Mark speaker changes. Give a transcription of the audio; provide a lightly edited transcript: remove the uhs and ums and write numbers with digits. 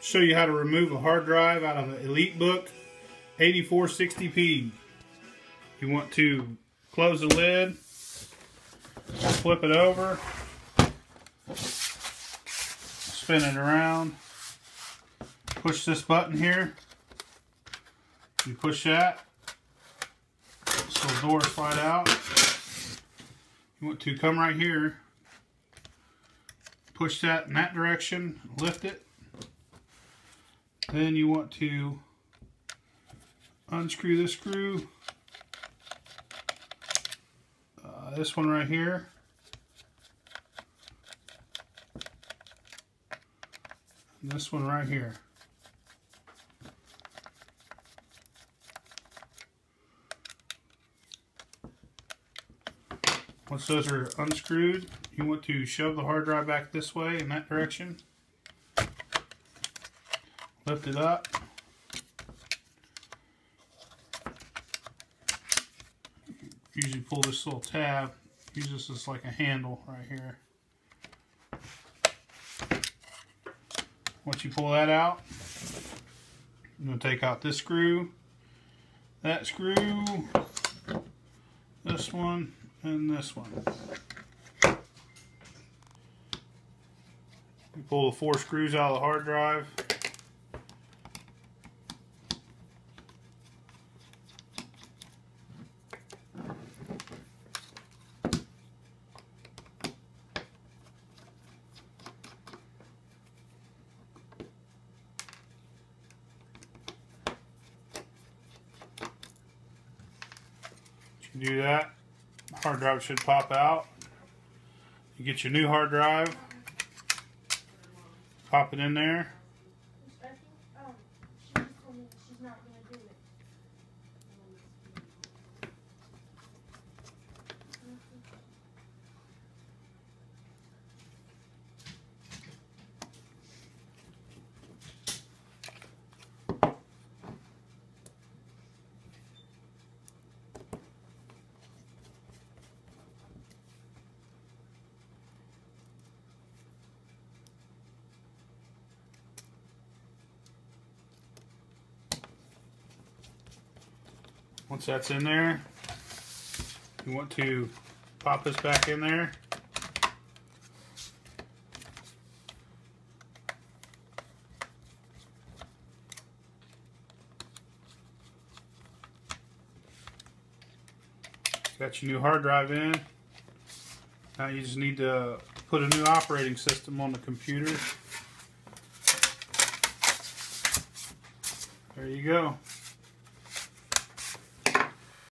Speaker 1: show you how to remove a hard drive out of an EliteBook 8460p. You want to close the lid, flip it over, spin it around, push this button here. You push that, this little door slide out. You want to come right here, push that in that direction, lift it. Then you want to unscrew this screw, this one right here, and this one right here. Once those are unscrewed, you want to shove the hard drive back this way in that direction. Lift it up. Usually pull this little tab. Use this as like a handle right here. Once you pull that out, I'm going to take out this screw, that screw, this one, and this one. You pull the 4 screws out of the hard drive. You do that, the hard drive should pop out. You get your new hard drive, pop it in there. Once that's in there, you want to pop this back in there. Got your new hard drive in. Now you just need to put a new operating system on the computer. There you go.